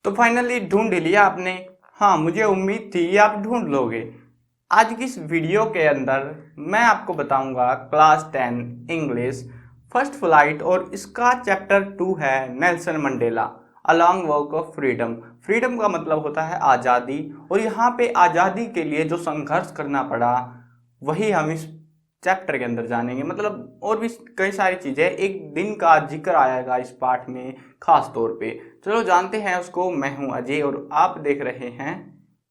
तो फाइनली ढूंढ लिया आपने। हाँ, मुझे उम्मीद थी ये आप ढूंढ लोगे। आज की इस वीडियो के अंदर मैं आपको बताऊंगा क्लास 10 इंग्लिश फर्स्ट फ्लाइट, और इसका चैप्टर 2 है Nelson Mandela a long walk of freedom. Freedom का मतलब होता है आज़ादी, और यहाँ पे आज़ादी के लिए जो संघर्ष करना पड़ा वही हम इस चैप्टर के अंदर जानेंगे। मतलब और भी कई सारी चीज़ें, एक दिन का जिक्र आएगा इस पाठ में खास तौर पे। चलो जानते हैं उसको। मैं हूं अजय और आप देख रहे हैं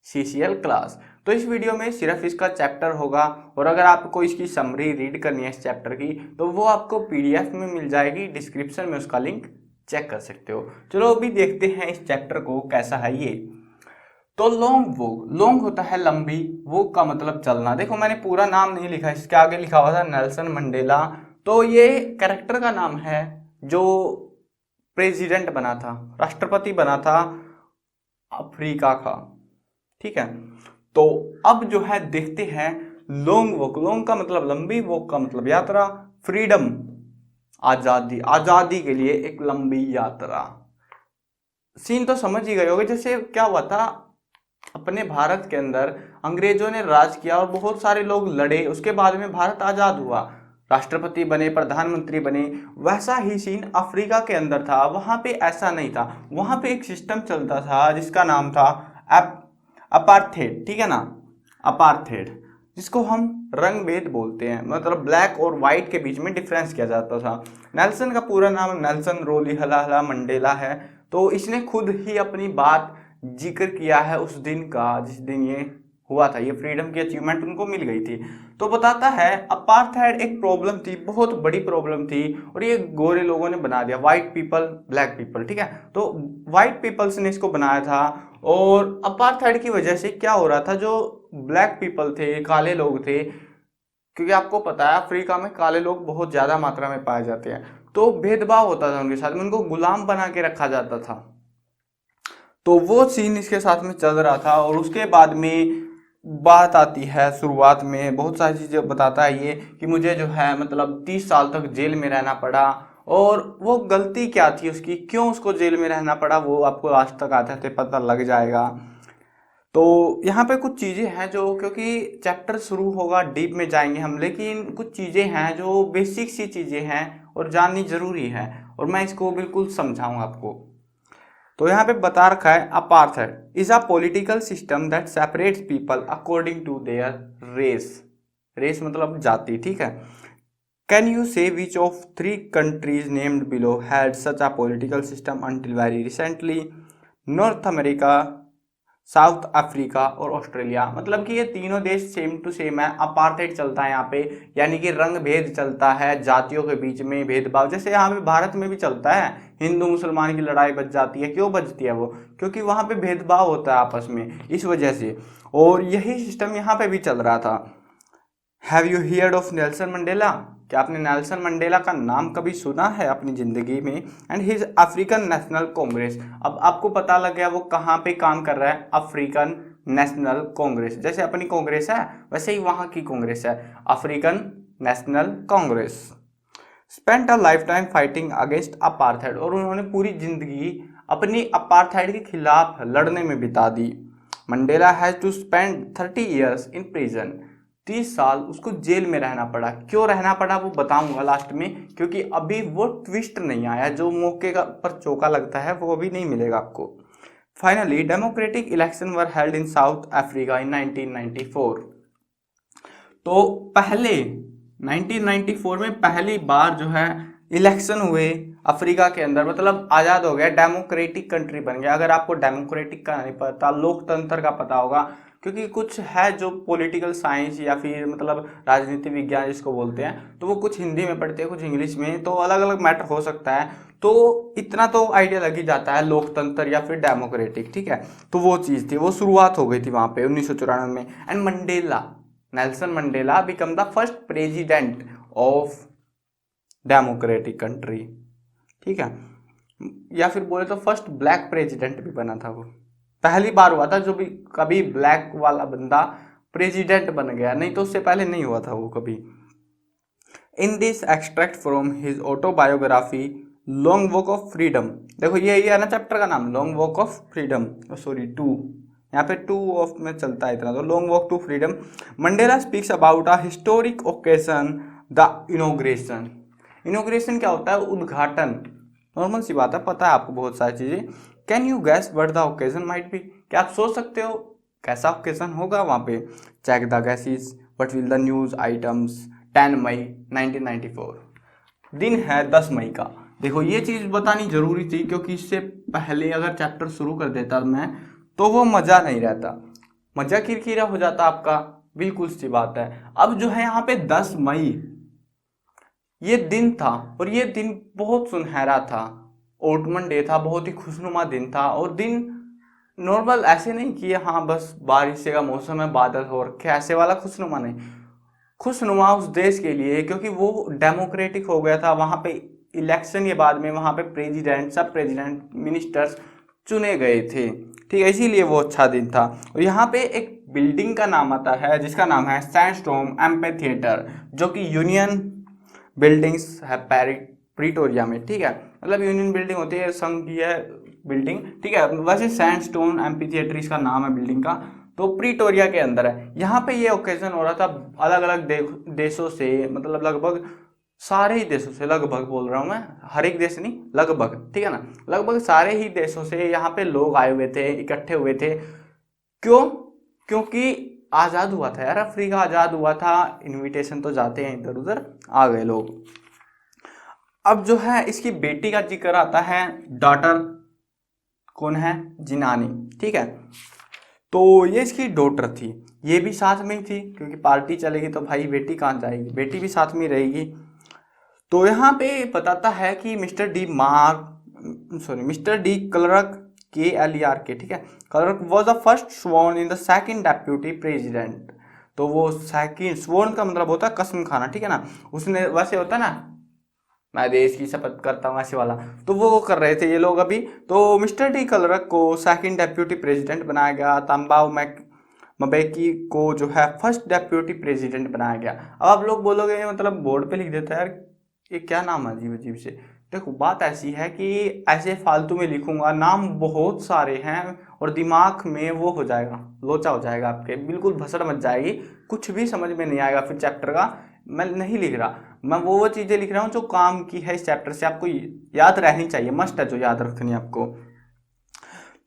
सीसीएल क्लास। तो इस वीडियो में सिर्फ इसका चैप्टर होगा, और अगर आपको इसकी समरी रीड करनी है इस चैप्टर की तो वो आपको पीडीएफ में मिल जाएगी, डिस्क्रिप्शन में उसका लिंक चेक कर सकते हो। चलो अभी देखते हैं इस चैप्टर को कैसा है ये। तो लॉन्ग वॉक, लॉन्ग होता है लंबी, वॉक का मतलब चलना। देखो मैंने पूरा नाम नहीं लिखा, इसके आगे लिखा हुआ था नेल्सन मंडेला। तो ये कैरेक्टर का नाम है जो प्रेसिडेंट बना था, राष्ट्रपति बना था अफ्रीका का। ठीक है, तो अब जो है देखते हैं लॉन्ग वॉक। लॉन्ग का मतलब लंबी, वॉक का मतलब यात्रा, फ्रीडम आजादी, आजादी के लिए एक लंबी यात्रा। सीन तो समझ ही गए होगे। जैसे क्या हुआ था अपने भारत के अंदर, अंग्रेजों ने राज किया और बहुत सारे लोग लड़े, उसके बाद में भारत आजाद हुआ, राष्ट्रपति बने, प्रधानमंत्री बने। वैसा ही सीन अफ्रीका के अंदर था। वहां पे ऐसा नहीं था, वहां पे एक सिस्टम चलता था जिसका नाम था अपार्थेड। ठीक है ना, अपार्थेड, जिसको हम रंग भेद बोलते हैं। मतलब ब्लैक और व्हाइट के बीच में डिफरेंस किया जाता था। नेल्सन का पूरा नाम नेल्सन रोलिहला मंडेला है। तो इसने खुद ही अपनी बात जिक्र किया है उस दिन का जिस दिन ये हुआ था, ये फ्रीडम की अचीवमेंट उनको मिल गई थी। तो बताता है अपार्थाइड एक प्रॉब्लम थी, बहुत बड़ी प्रॉब्लम थी, और ये गोरे लोगों ने बना दिया, व्हाइट पीपल ब्लैक पीपल। ठीक है, तो व्हाइट पीपल्स ने इसको बनाया था। और अपार्थाइड की वजह से क्या हो रहा था, जो ब्लैक पीपल थे, काले लोग थे, क्योंकि आपको पता है अफ्रीका में काले लोग बहुत ज्यादा मात्रा में पाए जाते हैं, तो भेदभाव होता था उनके साथ में, उनको गुलाम बना के रखा जाता था। तो वो सीन इसके साथ में चल रहा था। और उसके बाद में बात आती है, शुरुआत में बहुत सारी चीजें बताता है ये कि मुझे जो है मतलब 30 साल तक जेल में रहना पड़ा। और वो गलती क्या थी उसकी, क्यों उसको जेल में रहना पड़ा, वो आपको लास्ट तक आते थे पता लग जाएगा। तो यहाँ पे कुछ चीजें हैं जो, क्योंकि चैप्टर शुरू होगा डीप में जाएंगे हम, लेकिन कुछ चीजें हैं जो बेसिक सी चीजें हैं और जाननी जरूरी है, और मैं इसको बिल्कुल समझाऊंगा आपको। तो यहाँ पे बता रखा है apartheid is a political system that separates people according to their race. Race मतलब जाति। ठीक है, can you say which of 3 countries named below had such a political system until very recently? North America, South Africa और Australia. मतलब कि ये तीनों देश सेम टू सेम है, अपार्थाइड चलता है यहाँ पे, यानी कि रंग भेद चलता है, जातियों के बीच में भेदभाव, जैसे यहाँ पे भारत में भी चलता है। हिंदू मुसलमान की लड़ाई बच जाती है, क्यों बचती है वो? क्योंकि वहां पे भेदभाव होता है आपस में, इस वजह से। और यही सिस्टम यहाँ पे भी चल रहा था। Have you heard of Nelson Mandela? क्या आपने नेल्सन मंडेला का नाम कभी सुना है अपनी जिंदगी में? And his African National Congress. अब आपको पता लग गया वो कहाँ पे काम कर रहा है, अफ्रीकन नेशनल कांग्रेस। जैसे अपनी कांग्रेस है वैसे ही वहां की कांग्रेस है, African National Congress. Spent a life time fighting against apartheid, और उन्होंने पूरी जिंदगी अपनी अपार्थाइड के खिलाफ लड़ने में बिता दी। Mandela has to spend 30 years in prison. 30 साल उसको जेल में रहना पड़ा। क्यों रहना पड़ा वो बताऊंगा लास्ट में, क्योंकि अभी वो ट्विस्ट नहीं आया, जो मौके का पर चौका लगता है वो अभी नहीं मिलेगा आपको। Finally democratic election were held in south Africa in 1994। तो पहले 1994 में पहली बार जो है इलेक्शन हुए अफ्रीका के अंदर, मतलब आज़ाद हो गया, डेमोक्रेटिक कंट्री बन गया। अगर आपको डेमोक्रेटिक का नहीं पता, लोकतंत्र का पता होगा, क्योंकि कुछ है जो पॉलिटिकल साइंस या फिर मतलब राजनीति विज्ञान जिसको बोलते हैं, तो वो कुछ हिंदी में पढ़ते हैं कुछ इंग्लिश में, तो अलग अलग मैटर हो सकता है। तो इतना तो आइडिया लग ही जाता है, लोकतंत्र या फिर डेमोक्रेटिक। ठीक है, तो वो चीज़ थी, वो शुरुआत हो गई थी वहाँ पे 1994 में। And Mandela, Nelson Mandela become the first president of democratic country. ठीक है, या फिर बोले तो फर्स्ट ब्लैक प्रेसिडेंट भी बना था वो। पहली बार हुआ था जो भी कभी ब्लैक वाला बंदा प्रेसिडेंट बन गया, नहीं तो उससे पहले नहीं हुआ था वो कभी। In this extract from his autobiography long walk of freedom. देखो ये है ना चैप्टर का नाम, long walk of freedom, sorry 2, यहाँ पे 2 ऑफ में चलता है इतना, तो long walk to freedom. Mandela speaks about a historic occasion, the inauguration. Inauguration क्या होता है? उद्घाटन। नॉर्मल सी बात है, पता है आपको बहुत सारी चीजें। Can you gas what the occasion might be? क्या आप सोच सकते हो कैसा ओकेजन होगा वहाँ पे? Check the gases, what will the news items, 10 May 1994। दिन है 10 मई का। देखो ये चीज़ बतानी जरूरी थी, क्योंकि इससे पहले अगर चैप्टर शुरू कर देता मैं तो वो मज़ा नहीं रहता, मज़ा किरकिरा हो जाता आपका, बिल्कुल सी बात है। अब जो है यहाँ पे 10 मई ये दिन था, और ये दिन बहुत सुनहरा था, ओटमन डे था, बहुत ही खुशनुमा दिन था। और दिन नॉर्मल ऐसे नहीं कि हाँ बस बारिश का मौसम है, बादल हो रखे, ऐसे वाला खुशनुमा नहीं, खुशनुमा उस देश के लिए, क्योंकि वो डेमोक्रेटिक हो गया था। वहाँ पे इलेक्शन के बाद में वहाँ पे प्रेसिडेंट, सब प्रेसिडेंट, मिनिस्टर्स चुने गए थे, ठीक है, इसीलिए वो अच्छा दिन था। और यहाँ पे एक बिल्डिंग का नाम आता है जिसका नाम है सैंडस्टोन एम्पी थिएटर, जो कि यूनियन बिल्डिंग्स है प्रीटोरिया में, ठीक है, मतलब यूनियन बिल्डिंग होती है, संघीय बिल्डिंग, ठीक है। वैसे सैंडस्टोन एम्पी थिएटर इसका नाम है बिल्डिंग का, तो प्रीटोरिया के अंदर है। यहाँ पे ये ओकेजन हो रहा था अलग अलग देशों से, मतलब लगभग सारे ही देशों से, लगभग बोल रहा हूँ मैं, हर एक देश नहीं, लगभग, ठीक है ना, लगभग सारे ही देशों से यहाँ पे लोग आए हुए थे, इकट्ठे हुए थे। क्यों? क्योंकि आज़ाद हुआ था यार, अफ्रीका आज़ाद हुआ था, इनविटेशन तो जाते हैं इधर उधर, आ गए लोग। अब जो है इसकी बेटी का जिक्र आता है, डॉटर कौन है? जिनानी, ठीक है। तो ये इसकी डॉटर थी, ये भी साथ में ही थी, क्योंकि पार्टी चलेगी तो भाई बेटी कहाँ जाएगी, बेटी भी साथ में रहेगी। तो यहाँ पे बताता है कि मिस्टर डी क्लर्क, KLERK, ठीक है, clerk was the first sworn in the second deputy president. तो वो सेकंड, स्वॉर्न का मतलब होता है कसम खाना, ठीक है ना, उसने वैसे होता है ना, मैं देश की शपथ करता हूँ ऐसे वाला, तो वो कर रहे थे ये लोग अभी। तो मिस्टर डी क्लर्क को सेकंड डेप्यूटी प्रेसिडेंट बनाया गया, तंबाऊ मबेकी को जो है फर्स्ट डेप्यूटी प्रेसिडेंट बनाया गया। अब आप लोग बोलोगे मतलब बोर्ड पे लिख देता है यार, ये क्या नाम है अजीब अजीब से। देखो बात ऐसी है कि ऐसे फालतू में लिखूंगा, नाम बहुत सारे हैं और दिमाग में वो हो जाएगा, लोचा हो जाएगा आपके, बिल्कुल भसड़ मच जाएगी, कुछ भी समझ में नहीं आएगा फिर चैप्टर का। मैं नहीं लिख रहा, मैं वो चीज़ें लिख रहा हूँ जो काम की है इस चैप्टर से, आपको याद रहनी चाहिए, मस्ट है जो याद रखनी है आपको।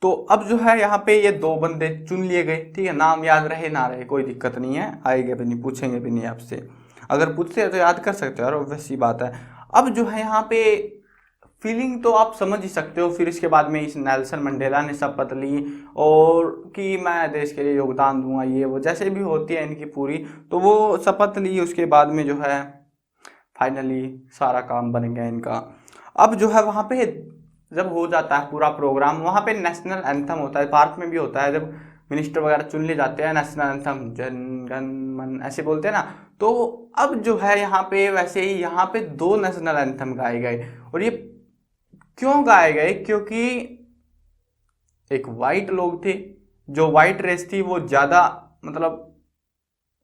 तो अब जो है यहाँ पे ये 2 बंदे चुन लिए गए, ठीक है, नाम याद रहे ना रहे कोई दिक्कत नहीं है, आएंगे भी नहीं, पूछेंगे भी नहीं आपसे, अगर पूछते हैं तो याद कर सकते हो यार, वैसी बात है। अब जो है यहाँ पे फीलिंग तो आप समझ ही सकते हो, फिर इसके बाद में इस नेल्सन मंडेला ने शपथ ली और कि मैं देश के लिए योगदान दूंगा, ये वो जैसे भी होती है इनकी पूरी, तो वो शपथ ली, उसके बाद में जो है फाइनली सारा काम बन गया इनका। अब जो है वहाँ पे जब हो जाता है पूरा प्रोग्राम, वहाँ पे नेशनल एंथम होता है, भारत में भी होता है, जब मिनिस्टर वगैरह चुन लिए जाते हैं, नेशनल एंथम जन गण मन ऐसे बोलते हैं ना। तो अब जो है यहाँ पे वैसे ही यहाँ पे 2 नेशनल एंथम गाए गए, और ये क्यों गाए गए? क्योंकि एक वाइट लोग थे, जो वाइट रेस थी वो ज़्यादा मतलब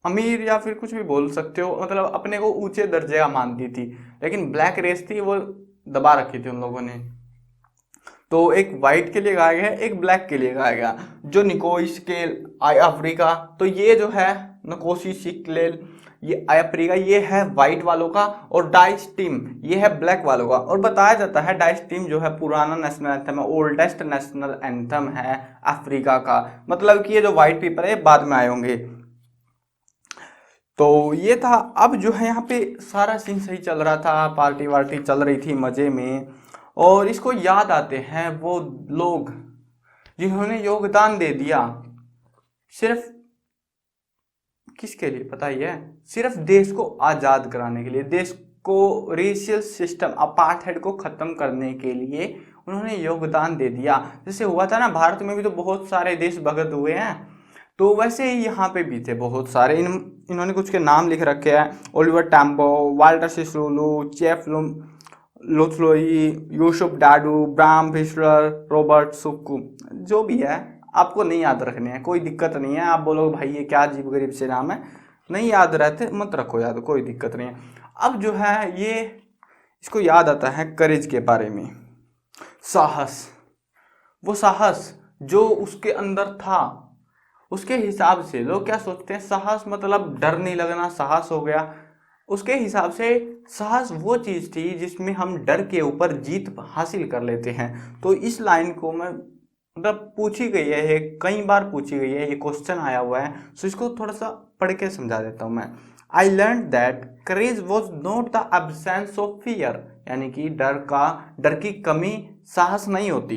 अमीर या फिर कुछ भी बोल सकते हो, मतलब अपने को ऊंचे दर्जे का मानती थी, लेकिन ब्लैक रेस थी वो दबा रखी थी उन लोगों ने। तो एक वाइट के लिए गाया गया, एक ब्लैक के लिए गाया गया। जो निकोस के आई अफ्रीका, तो ये जो है नकोसी सिकलेल, ये आई अफ्रीका, ये है वाइट वालों का, और डाइस टीम ये है ब्लैक वालों का। और बताया जाता है डाइस टीम जो है पुराना नेशनल एंथम है, ओल्डेस्ट नेशनल एंथम है अफ्रीका का, मतलब कि ये जो वाइट पीपल है बाद में आए होंगे। तो ये था। अब जो है यहाँ पे सारा सीन सही चल रहा था, पार्टी वार्टी चल रही थी मजे में, और इसको याद आते हैं वो लोग जिन्होंने योगदान दे दिया, सिर्फ किसके लिए पता ही है? सिर्फ देश को आज़ाद कराने के लिए, देश को रेशियल सिस्टम अपार्थाइड को ख़त्म करने के लिए उन्होंने योगदान दे दिया। जैसे हुआ था ना भारत में भी, तो बहुत सारे देशभक्त हुए हैं, तो वैसे ही यहाँ पे भी थे बहुत सारे। इन्होंने कुछ के नाम लिख रखे हैं, Oliver Tambo, Walter Sisulu, Chief Luthuli, Yusuf Dadoo, Bram Fischer, Robert Sobukwe, जो भी है आपको नहीं याद रखने हैं, कोई दिक्कत नहीं है। आप बोलो भाई ये क्या अजीब गरीब से नाम है, नहीं याद रहते मत रखो याद, कोई दिक्कत नहीं है। अब जो है ये इसको याद आता है करेज के बारे में, साहस। वो साहस जो उसके अंदर था, उसके हिसाब से लोग क्या सोचते हैं, साहस मतलब डर नहीं लगना, साहस हो गया। उसके हिसाब से साहस वो चीज़ थी जिसमें हम डर के ऊपर जीत हासिल कर लेते हैं। तो इस लाइन को मैं मतलब पूछी गई है, ये कई बार पूछी गई है, ये क्वेश्चन आया हुआ है, सो इसको थोड़ा सा पढ़ के समझा देता हूँ मैं। I learn that courage was not the absence of fear, यानी कि डर की कमी साहस नहीं होती,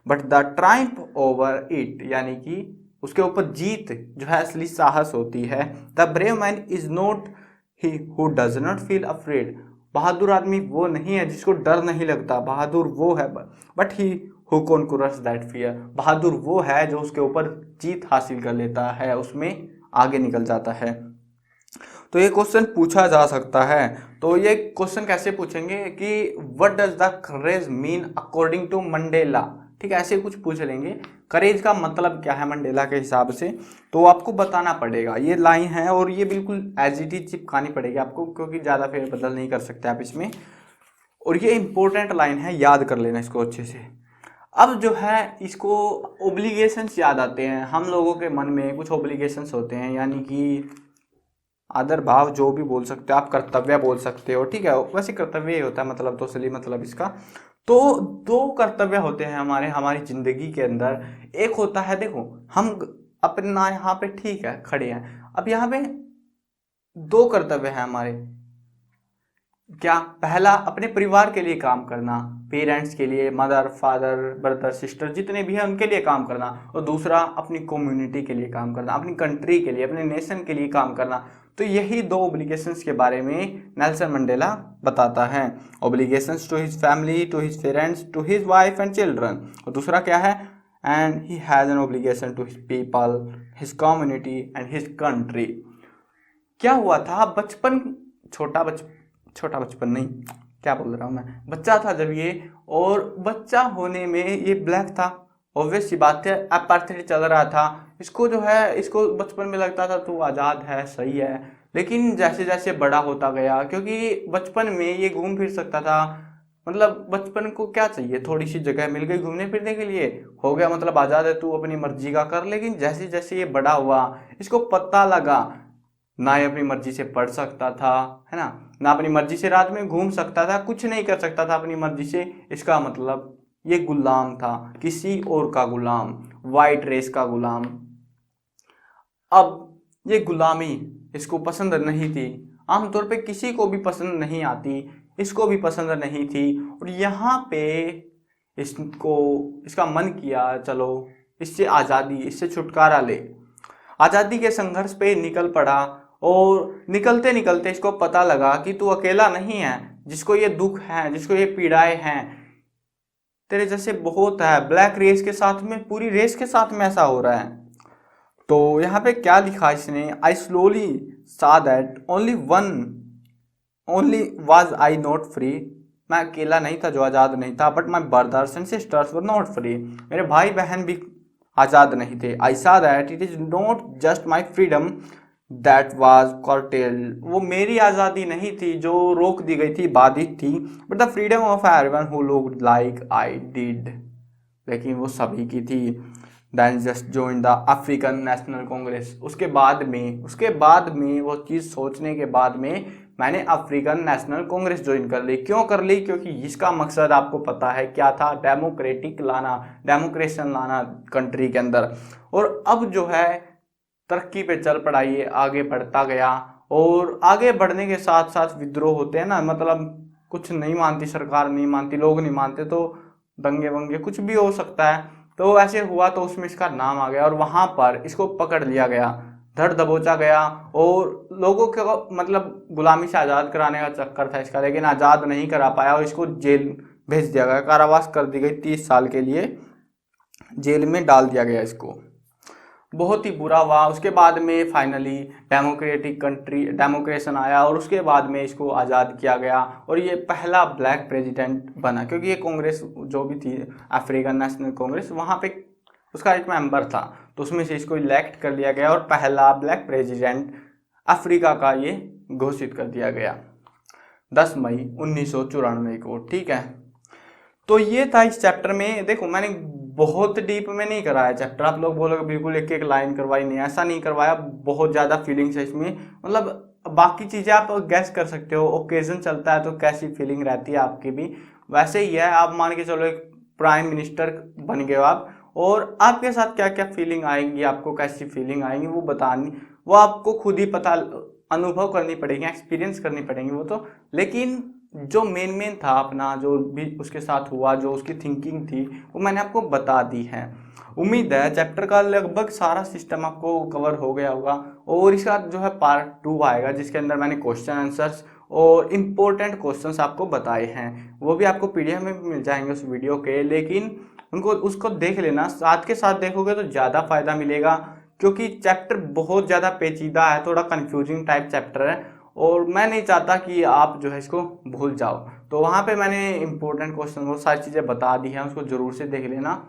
but the Triumph over it, यानी कि उसके ऊपर जीत जो है असली साहस होती है। The brave man is not he who does not feel afraid, बहादुर आदमी वो नहीं है जिसको डर नहीं लगता, बहादुर वो है, but he who conquers that fear, बहादुर वो है जो उसके ऊपर जीत हासिल कर लेता है, उसमें आगे निकल जाता है। तो ये क्वेश्चन पूछा जा सकता है। तो ये क्वेश्चन कैसे पूछेंगे कि what does the courage mean according to Mandela, ठीक है, ऐसे कुछ पूछ लेंगे, करेज का मतलब क्या है मंडेला के हिसाब से, तो आपको बताना पड़ेगा। ये लाइन है और ये बिल्कुल एज इट इज चिपकानी पड़ेगी आपको, क्योंकि ज़्यादा फेर बदल नहीं कर सकते आप इसमें, और ये इंपॉर्टेंट लाइन है, याद कर लेना इसको अच्छे से। अब जो है इसको ओब्लिगेशंस याद आते हैं, हम लोगों के मन में कुछ ओब्लिगेशंस होते हैं, यानी कि आदर भाव जो भी बोल सकते हो आप, कर्तव्य बोल सकते हो, ठीक है, वैसे कर्तव्य ही होता है मतलब, तो असली मतलब इसका। तो दो कर्तव्य होते हैं हमारी जिंदगी के अंदर। एक होता है, देखो हम अपना यहाँ पे ठीक है खड़े हैं, अब यहाँ पे दो कर्तव्य हैं हमारे। क्या? पहला अपने परिवार के लिए काम करना, पेरेंट्स के लिए, मदर फादर ब्रदर सिस्टर जितने भी हैं उनके लिए काम करना, और दूसरा अपनी कम्युनिटी के लिए काम करना, अपनी कंट्री के लिए, अपने नेशन के लिए काम करना। तो यही दो ओब्लिगेशंस के बारे में नेल्सन मंडेला बताता है। Obligations to his family, to his parents, to his wife and children, और दूसरा क्या है, and he has an obligation to his people, his community and his country. क्या हुआ था, बचपन, छोटा बचपन नहीं, क्या बोल रहा हूँ मैं, बच्चा था जब ये, और बच्चा होने में ये ब्लैक था, ऑब्वियस सी बात है, अपार्थाइड चल रहा था, इसको जो है, इसको बचपन में लगता था तो आज़ाद है, सही है, लेकिन जैसे जैसे बड़ा होता गया, क्योंकि बचपन में ये घूम फिर सकता था, मतलब बचपन को क्या चाहिए, थोड़ी सी जगह मिल गई घूमने फिरने के लिए, हो गया मतलब आज़ाद है, तू अपनी मर्जी का कर। लेकिन जैसे जैसे ये बड़ा हुआ, इसको पता लगा ना ये अपनी मर्जी से पढ़ सकता था, है ना अपनी मर्जी से रात में घूम सकता था, कुछ नहीं कर सकता था अपनी मर्जी से, इसका मतलब ये गुलाम था, किसी और का गुलाम, वाइट रेस का गुलाम। अब ये गुलामी इसको पसंद नहीं थी, आमतौर पे किसी को भी पसंद नहीं आती, इसको भी पसंद नहीं थी, और यहाँ पे इसका मन किया चलो इससे आज़ादी, इससे छुटकारा ले, आज़ादी के संघर्ष पे निकल पड़ा। और निकलते निकलते इसको पता लगा कि तू अकेला नहीं है, जिसको ये दुख है, जिसको ये पीड़ाएं हैं, तेरे जैसे बहुत है, ब्लैक रेस के साथ में, पूरी रेस के साथ में ऐसा हो रहा है। तो यहाँ पे क्या लिखा इसने, आई स्लोली सा that only was I not free, मैं अकेला नहीं था जो आज़ाद नहीं था, but my brothers and sisters were not free, मेरे भाई बहन भी आज़ाद नहीं थे। आई सा that it is not just my freedom that was curtailed, वो मेरी आज़ादी नहीं थी जो रोक दी गई थी, बाधित थी, but the freedom of everyone who looked like I did, लेकिन वो सभी की थी। Then just join the African National Congress, उसके बाद में वो चीज़ सोचने के बाद में मैंने अफ्रीकन नेशनल कांग्रेस ज्वाइन कर ली। क्यों कर ली? क्योंकि इसका मकसद आपको पता है क्या था, डेमोक्रेशन लाना कंट्री के अंदर। और अब जो है तरक्की पे चल पड़ा, ये आगे बढ़ता गया, और आगे बढ़ने के साथ साथ विद्रोह होते हैं ना, मतलब कुछ नहीं मानती सरकार, नहीं मानती, लोग नहीं मानते, तो दंगे वंगे कुछ भी हो सकता है। तो ऐसे हुआ, तो उसमें इसका नाम आ गया, और वहां पर इसको पकड़ लिया गया, धर दबोचा गया, और लोगों को मतलब गुलामी से आज़ाद कराने का चक्कर था इसका, लेकिन आज़ाद नहीं करा पाया, और इसको जेल भेज दिया गया, कारावास कर दी गई, 30 साल के लिए जेल में डाल दिया गया इसको, बहुत ही बुरा हुआ। उसके बाद में फाइनली डेमोक्रेशन आया, और उसके बाद में इसको आज़ाद किया गया, और ये पहला ब्लैक प्रेसिडेंट बना, क्योंकि ये कांग्रेस जो भी थी अफ्रीकन नेशनल कांग्रेस, वहाँ पे उसका एक मेंबर था, तो उसमें से इसको इलेक्ट कर लिया गया, और पहला ब्लैक प्रेसिडेंट अफ्रीका का ये घोषित कर दिया गया। 10 मई 1994 को। ठीक है, तो ये था इस चैप्टर में। देखो मैंने बहुत डीप में नहीं कराया चैप्टर, आप लोग बोलोगे बिल्कुल एक एक लाइन करवाई, नहीं ऐसा नहीं करवाया, बहुत ज़्यादा फीलिंग्स है इसमें। मतलब बाकी चीज़ें आप गैस कर सकते हो, ओकेजन चलता है तो कैसी फीलिंग रहती है आपकी भी वैसे ही है। आप मान के चलो एक प्राइम मिनिस्टर बन गए हो आप, और आपके साथ क्या क्या फीलिंग आएंगी, आपको कैसी फीलिंग आएंगी वो बतानी, वो आपको खुद ही पता, अनुभव करनी पड़ेगी, एक्सपीरियंस करनी पड़ेंगी वो तो। लेकिन जो मेन था अपना, जो भी उसके साथ हुआ, जो उसकी थिंकिंग थी, वो मैंने आपको बता दी है। उम्मीद है चैप्टर का लगभग सारा सिस्टम आपको कवर हो गया होगा। और इसका जो है पार्ट 2 आएगा, जिसके अंदर मैंने क्वेश्चन आंसर्स और इम्पोर्टेंट क्वेश्चंस आपको बताए हैं, वो भी आपको पीडीएफ में मिल जाएंगे उस वीडियो के। लेकिन उसको देख लेना, साथ के साथ देखोगे तो ज़्यादा फायदा मिलेगा, क्योंकि चैप्टर बहुत ज़्यादा पेचीदा है, थोड़ा कंफ्यूजिंग टाइप चैप्टर है, और मैं नहीं चाहता कि आप जो है इसको भूल जाओ। तो वहाँ पे मैंने इंपॉर्टेंट क्वेश्चन वो सारी चीज़ें बता दी हैं, उसको ज़रूर से देख लेना,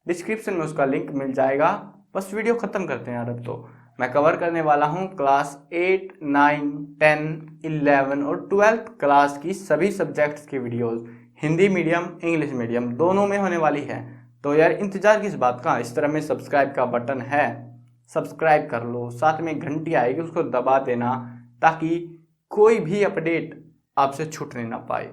डिस्क्रिप्शन में उसका लिंक मिल जाएगा। बस वीडियो ख़त्म करते हैं यार। अब तो मैं कवर करने वाला हूँ क्लास 8, 9, 10, 11 और 12th क्लास की सभी सब्जेक्ट्स की videos, Hindi medium English medium दोनों में होने वाली है। तो यार इंतज़ार किस बात का, इस तरह में सब्सक्राइब का बटन है, सब्सक्राइब कर लो, साथ में घंटी आएगी उसको दबा देना, ताकि कोई भी अपडेट आपसे छूटने ना पाए।